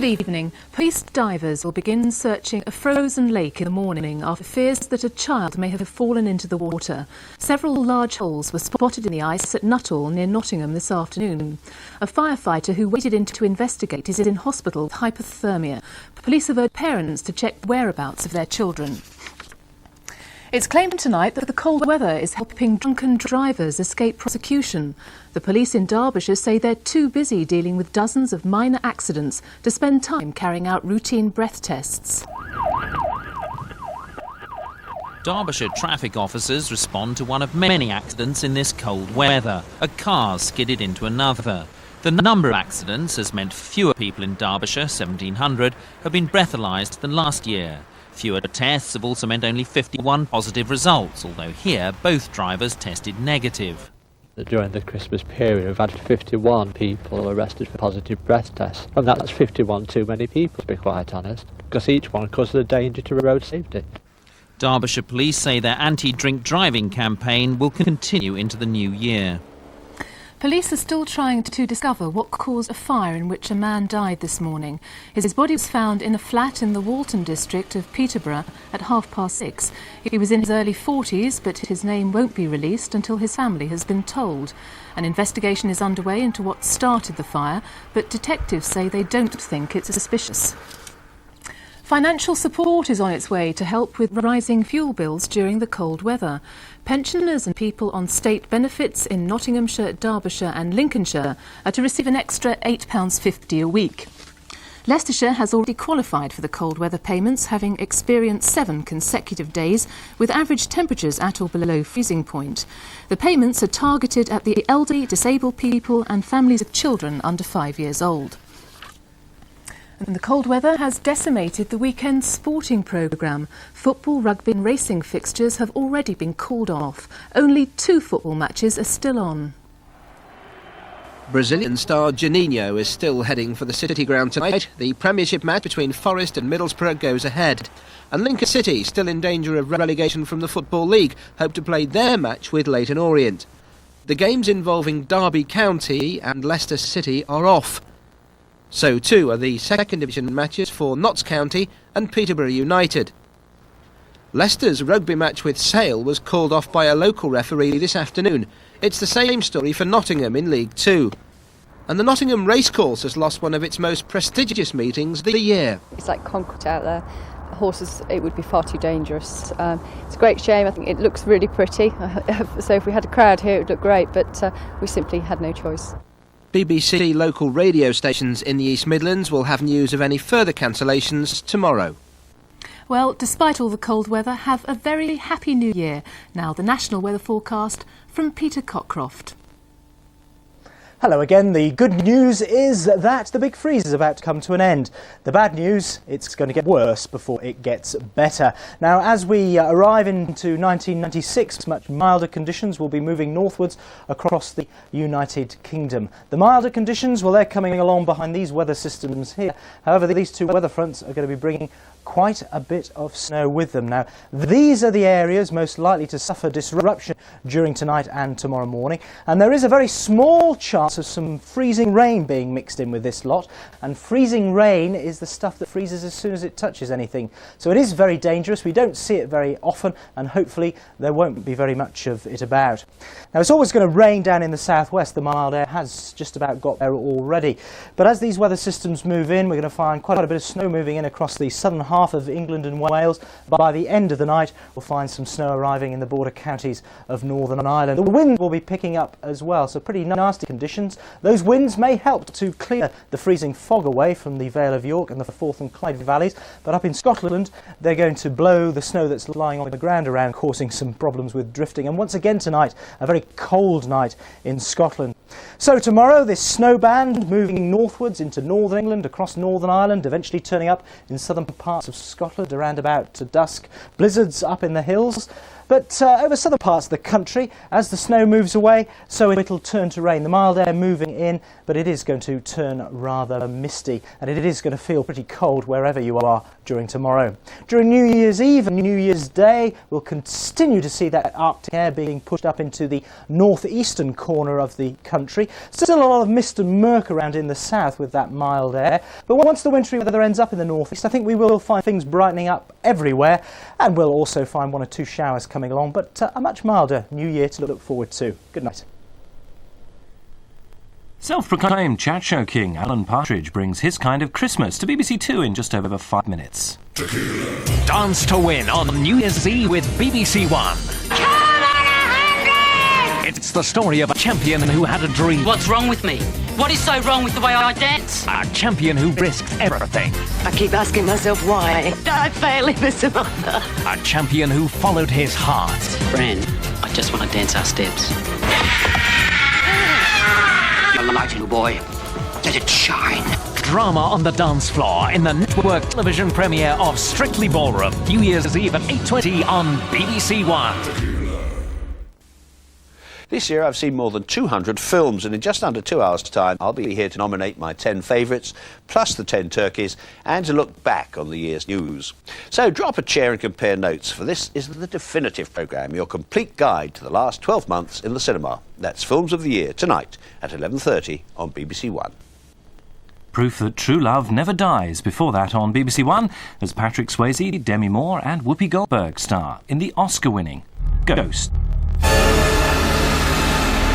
Good evening. Police divers will begin searching a frozen lake in the morning after fears that a child may have fallen into the water. Several large holes were spotted in the ice at Nuttall near Nottingham this afternoon. A firefighter who waded in to investigate is in hospital with hypothermia. Police have urged parents to check the whereabouts of their children. It's claimed tonight that the cold weather is helping drunken drivers escape prosecution. The police in Derbyshire say they're too busy dealing with dozens of minor accidents to spend time carrying out routine breath tests. Derbyshire traffic officers respond to one of many accidents in this cold weather. A car skidded into another. The number of accidents has meant fewer people in Derbyshire, 1,700, have been breathalyzed than last year. Fewer tests have also meant only 51 positive results, although here both drivers tested negative. During the Christmas period, we've had 51 people arrested for positive breath tests, and that's 51 too many people, to be quite honest, because each one causes a danger to road safety. Derbyshire police say their anti-drink driving campaign will continue into the new year. Police are still trying to discover what caused a fire in which a man died this morning. His body was found in a flat in the Walton district of Peterborough at 6:30. He was in his early 40s, but his name won't be released until his family has been told. An investigation is underway into what started the fire, but detectives say they don't think it's suspicious. Financial support is on its way to help with rising fuel bills during the cold weather. Pensioners and people on state benefits in Nottinghamshire, Derbyshire and Lincolnshire are to receive an extra £8.50 a week. Leicestershire has already qualified for the cold weather payments, having experienced 7 consecutive days with average temperatures at or below freezing point. The payments are targeted at the elderly, disabled people and families of children under 5 years old. And the cold weather has decimated the weekend sporting programme. Football, rugby and racing fixtures have already been called off. Only 2 football matches are still on. Brazilian star Juninho is still heading for the City Ground tonight. The Premiership match between Forest and Middlesbrough goes ahead. And Lincoln City, still in danger of relegation from the Football League, hope to play their match with Leyton Orient. The games involving Derby County and Leicester City are off. So too are the second division matches for Notts County and Peterborough United. Leicester's rugby match with Sale was called off by a local referee this afternoon. It's the same story for Nottingham in League Two. And the Nottingham Racecourse has lost one of its most prestigious meetings of the year. It's like concrete out there. Horses, it would be far too dangerous. It's a great shame. I think it looks really pretty. So if we had a crowd here, it would look great, but we simply had no choice. BBC local radio stations in the East Midlands will have news of any further cancellations tomorrow. Well, despite all the cold weather, have a very happy new year. Now the national weather forecast from Peter Cockcroft. Hello again. The good news is that the big freeze is about to come to an end. The bad news, it's going to get worse before it gets better. Now, as we arrive into 1996, much milder conditions will be moving northwards across the United Kingdom. The milder conditions, well, they're coming along behind these weather systems here. However, these 2 weather fronts are going to be bringing quite a bit of snow with them. Now, these are the areas most likely to suffer disruption during tonight and tomorrow morning, and there is a very small chance of some freezing rain being mixed in with this lot, and freezing rain is the stuff that freezes as soon as it touches anything. So it is very dangerous. We don't see it very often, and hopefully there won't be very much of it about. Now, it's always going to rain down in the southwest. The mild air has just about got there already, but as these weather systems move in, we're going to find quite a bit of snow moving in across the southern half of England and Wales. By the end of the night, we'll find some snow arriving in the border counties of Northern Ireland. The wind will be picking up as well, so pretty nasty conditions. Those winds may help to clear the freezing fog away from the Vale of York and the Forth and Clyde valleys, but up in Scotland, they're going to blow the snow that's lying on the ground around, causing some problems with drifting. And once again tonight, a very cold night in Scotland. So tomorrow, this snow band moving northwards into northern England, across Northern Ireland, eventually turning up in southern parts of Scotland around about to dusk. Blizzards up in the hills. But over southern parts of the country, as the snow moves away, so it'll turn to rain. The mild air moving in, but it is going to turn rather misty, and it is going to feel pretty cold wherever you are during tomorrow. During New Year's Eve and New Year's Day, we'll continue to see that Arctic air being pushed up into the northeastern corner of the country. Still a lot of mist and murk around in the south with that mild air, but once the wintry weather ends up in the northeast, I think we will find things brightening up everywhere, and we'll also find 1 or 2 showers coming along, but a much milder New Year to look forward to. Good night. Self-proclaimed chat show king Alan Partridge brings his kind of Christmas to BBC Two in just over 5 minutes. Dance to win on New Year's Eve with BBC One. It's the story of a champion who had a dream. What's wrong with me? What is so wrong with the way I dance? A champion who risked everything. I keep asking myself why. Did I fail him as a mother? A champion who followed his heart. Fran, I just want to dance our steps. You're light, little boy. Let it shine. Drama on the dance floor in the network television premiere of Strictly Ballroom. New Year's Eve at 8:20 on BBC One. This year I've seen more than 200 films, and in just under 2 hours' time I'll be here to nominate my 10 favourites, plus the 10 turkeys, and to look back on the year's news. So drop a chair and compare notes, for this is the definitive programme, your complete guide to the last 12 months in the cinema. That's Films of the Year, tonight at 11:30 on BBC One. Proof that true love never dies. Before that on BBC One, as Patrick Swayze, Demi Moore and Whoopi Goldberg star in the Oscar-winning Ghost.